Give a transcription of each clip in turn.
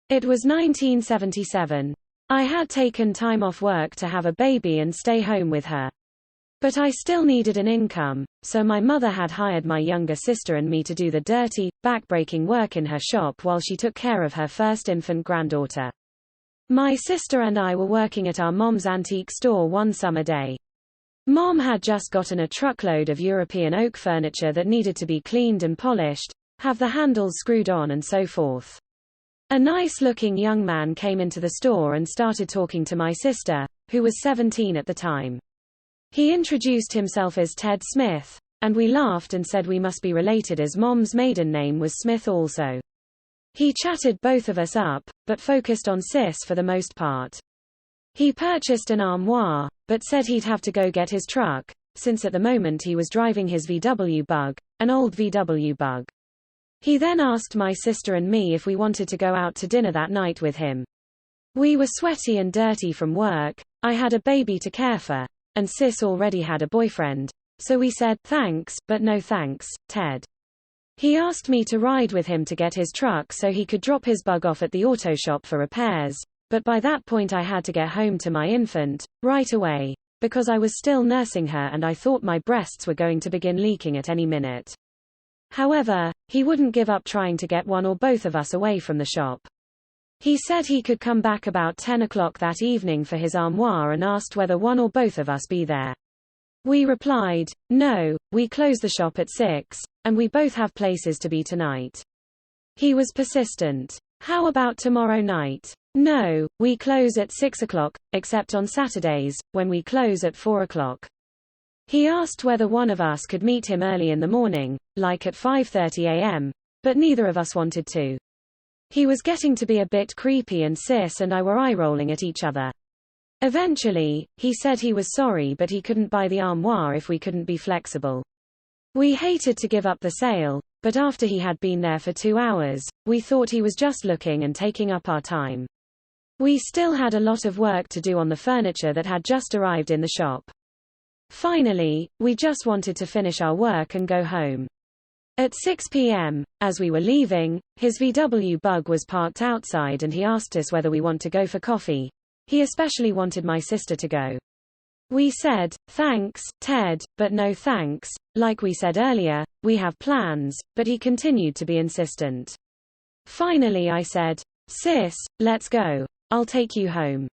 It was 1977. I had taken time off work to have a baby and stay home with her. But I still needed an income, so my mother had hired my younger sister and me to do the dirty, back-breaking work in her shop while she took care of her first infant granddaughter. My sister and I were working at our mom's antique store one summer day. Mom had just gotten a truckload of European oak furniture that needed to be cleaned and polished, have the handles screwed on and so forth. A nice-looking young man came into the store and started talking to my sister, who was 17 at the time. He introduced himself as Ted Smith, and we laughed and said we must be related as Mom's maiden name was Smith also. He chatted both of us up, but focused on Sis for the most part. He purchased an armoire, but said he'd have to go get his truck, since at the moment he was driving his VW Bug, an old VW Bug. He then asked my sister and me if we wanted to go out to dinner that night with him. We were sweaty and dirty from work, I had a baby to care for, and Sis already had a boyfriend, so we said, thanks, but no thanks, Ted. He asked me to ride with him to get his truck so he could drop his Bug off at the auto shop for repairs, but by that point I had to get home to my infant, right away, because I was still nursing her and I thought my breasts were going to begin leaking at any minute. However, he wouldn't give up trying to get one or both of us away from the shop. He said he could come back about 10 o'clock that evening for his armoire and asked whether one or both of us be there. We replied, no, we close the shop at 6, and we both have places to be tonight. He was persistent. How about tomorrow night? No, we close at 6 o'clock, except on Saturdays, when we close at 4 o'clock. He asked whether one of us could meet him early in the morning, like at 5:30 a.m., but neither of us wanted to. He was getting to be a bit creepy and Sis and I were eye-rolling at each other. Eventually, he said he was sorry but he couldn't buy the armoire if we couldn't be flexible. We hated to give up the sale, but after he had been there for 2 hours, we thought he was just looking and taking up our time. We still had a lot of work to do on the furniture that had just arrived in the shop. Finally, we just wanted to finish our work and go home. At 6 p.m., as we were leaving, his VW Bug was parked outside and he asked us whether we want to go for coffee. He especially wanted my sister to go. We said, thanks, Ted, but no thanks. Like we said earlier, we have plans, but he continued to be insistent. Finally I said, Sis, let's go. I'll take you home.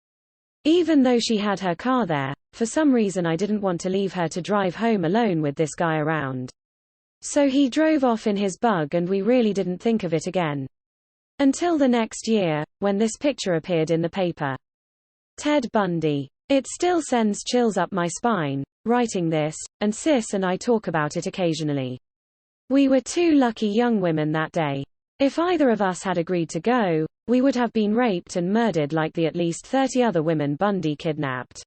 Even though she had her car there, for some reason I didn't want to leave her to drive home alone with this guy around. So he drove off in his Bug and we really didn't think of it again. Until the next year, when this picture appeared in the paper. Ted Bundy. It still sends chills up my spine, writing this, and Sis and I talk about it occasionally. We were two lucky young women that day. If either of us had agreed to go, we would have been raped and murdered like the at least 30 other women Bundy kidnapped.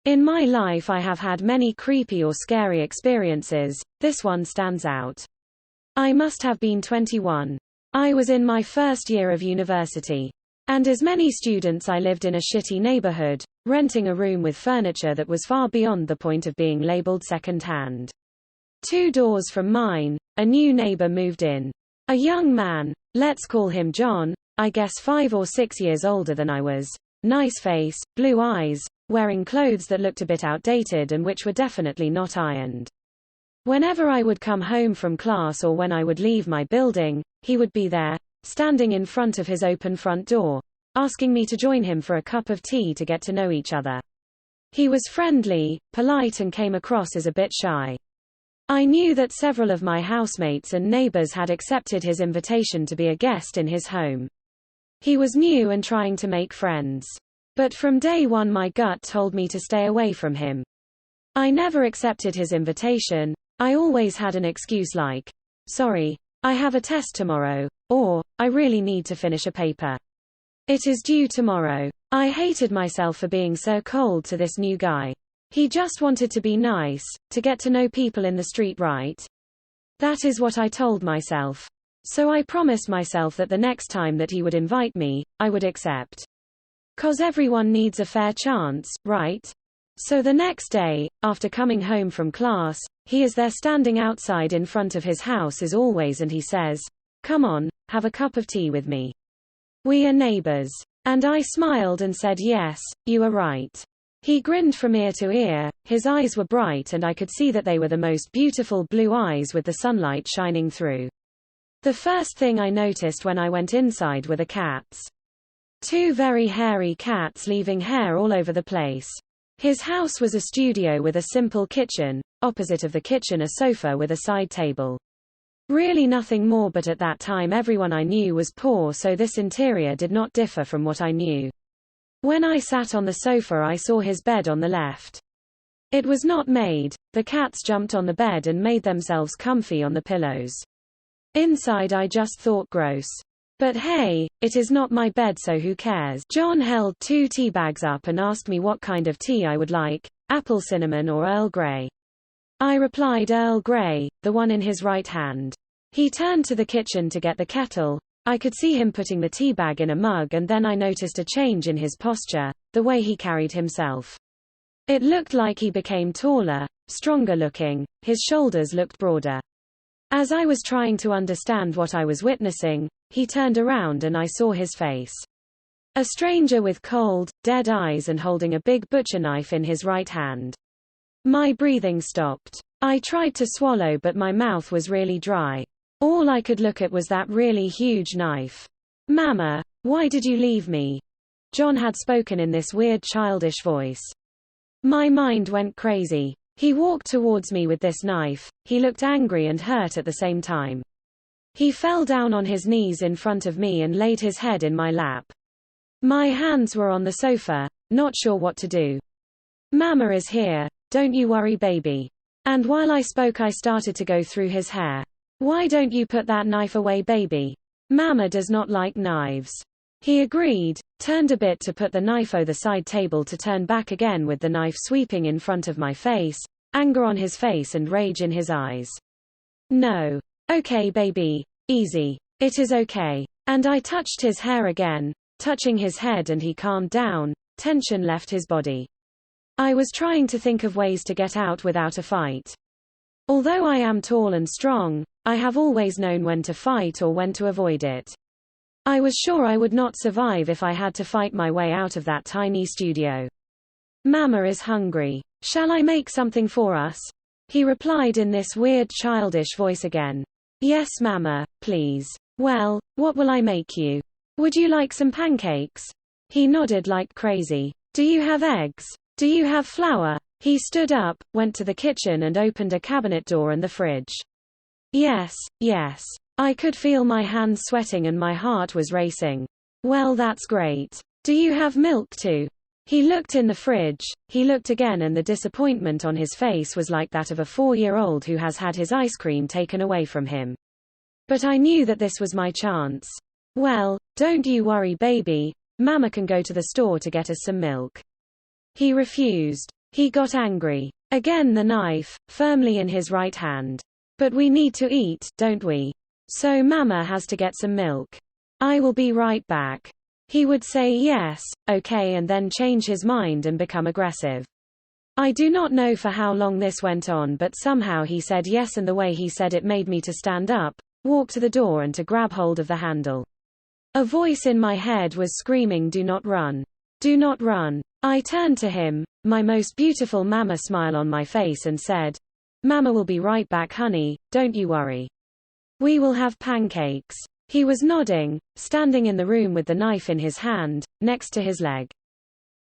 In my life I have had many creepy or scary experiences, this one stands out. I must have been 21. I was in my first year of university. And as many students I lived in a shitty neighborhood, renting a room with furniture that was far beyond the point of being labeled second-hand. 2 doors from mine, a new neighbor moved in. A young man, let's call him John, I guess 5 or 6 years older than I was. Nice face, blue eyes, wearing clothes that looked a bit outdated and which were definitely not ironed. Whenever I would come home from class or when I would leave my building, he would be there, standing in front of his open front door, asking me to join him for a cup of tea to get to know each other. He was friendly, polite and came across as a bit shy. I knew that several of my housemates and neighbors had accepted his invitation to be a guest in his home. He was new and trying to make friends. But from day one my gut told me to stay away from him. I never accepted his invitation. I always had an excuse like, sorry, I have a test tomorrow, or, I really need to finish a paper. It is due tomorrow. I hated myself for being so cold to this new guy. He just wanted to be nice, to get to know people in the street, right? That is what I told myself. So I promised myself that the next time that he would invite me, I would accept. 'Cause everyone needs a fair chance, right? So the next day, after coming home from class, he is there standing outside in front of his house as always and he says, Come on, have a cup of tea with me. We are neighbors. And I smiled and said yes, you are right. He grinned from ear to ear, his eyes were bright and I could see that they were the most beautiful blue eyes with the sunlight shining through. The first thing I noticed when I went inside were the cats. 2 very hairy cats leaving hair all over the place. His house was a studio with a simple kitchen, opposite of the kitchen a sofa with a side table. Really nothing more, but at that time everyone I knew was poor, so this interior did not differ from what I knew. When I sat on the sofa I saw his bed on the left. It was not made. The cats jumped on the bed and made themselves comfy on the pillows. Inside I just thought gross. But hey, it is not my bed, so who cares? John held 2 tea bags up and asked me what kind of tea I would like, apple cinnamon or Earl Grey. I replied Earl Grey, the one in his right hand. He turned to the kitchen to get the kettle. I could see him putting the tea bag in a mug, and then I noticed a change in his posture, the way he carried himself. It looked like he became taller, stronger looking, his shoulders looked broader. As I was trying to understand what I was witnessing, he turned around and I saw his face. A stranger with cold, dead eyes and holding a big butcher knife in his right hand. My breathing stopped. I tried to swallow, but my mouth was really dry. All I could look at was that really huge knife. Mama, why did you leave me? John had spoken in this weird childish voice. My mind went crazy. He walked towards me with this knife. He looked angry and hurt at the same time. He fell down on his knees in front of me and laid his head in my lap. My hands were on the sofa, not sure what to do. Mama is here, don't you worry, baby. And while I spoke I started to go through his hair. Why don't you put that knife away, baby? Mama does not like knives. He agreed, turned a bit to put the knife over the side table to turn back again with the knife sweeping in front of my face, anger on his face and rage in his eyes. No. Okay, baby. Easy. It is okay. And I touched his hair again, touching his head, and he calmed down, tension left his body. I was trying to think of ways to get out without a fight. Although I am tall and strong, I have always known when to fight or when to avoid it. I was sure I would not survive if I had to fight my way out of that tiny studio. Mama is hungry. Shall I make something for us? He replied in this weird childish voice again. Yes, Mama, please. Well, what will I make you? Would you like some pancakes? He nodded like crazy. Do you have eggs? Do you have flour? He stood up, went to the kitchen and opened a cabinet door and the fridge. Yes, yes. I could feel my hands sweating and my heart was racing. Well, that's great. Do you have milk too? He looked in the fridge, he looked again, and the disappointment on his face was like that of a 4-year-old who has had his ice cream taken away from him. But I knew that this was my chance. Well, don't you worry, baby. Mama can go to the store to get us some milk. He refused. He got angry. Again the knife, firmly in his right hand. But we need to eat, don't we? So Mama has to get some milk. I will be right back. He would say yes, okay, and then change his mind and become aggressive. I do not know for how long this went on, but somehow he said yes, and the way he said it made me to stand up, walk to the door and to grab hold of the handle. A voice in my head was screaming, do not run. Do not run. I turned to him, my most beautiful Mama smile on my face, and said, Mama will be right back, honey, don't you worry. We will have pancakes. He was nodding, standing in the room with the knife in his hand, next to his leg.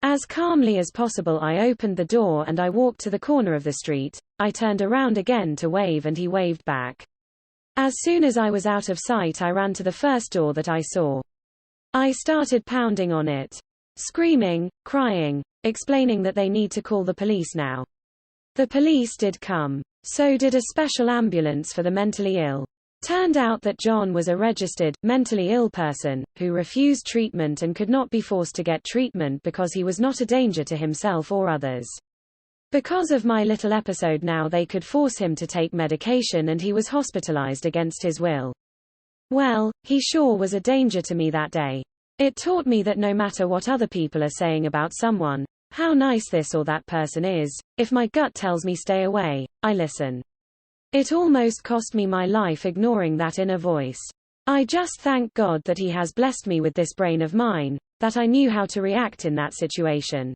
As calmly as possible I opened the door and I walked to the corner of the street. I turned around again to wave and he waved back. As soon as I was out of sight I ran to the first door that I saw. I started pounding on it. Screaming, crying, explaining that they need to call the police now. The police did come. So did a special ambulance for the mentally ill. Turned out that John was a registered, mentally ill person, who refused treatment and could not be forced to get treatment because he was not a danger to himself or others. Because of my little episode now they could force him to take medication and he was hospitalized against his will. Well, he sure was a danger to me that day. It taught me that no matter what other people are saying about someone, how nice this or that person is, if my gut tells me stay away, I listen. It almost cost me my life ignoring that inner voice. I just thank God that He has blessed me with this brain of mine, that I knew how to react in that situation.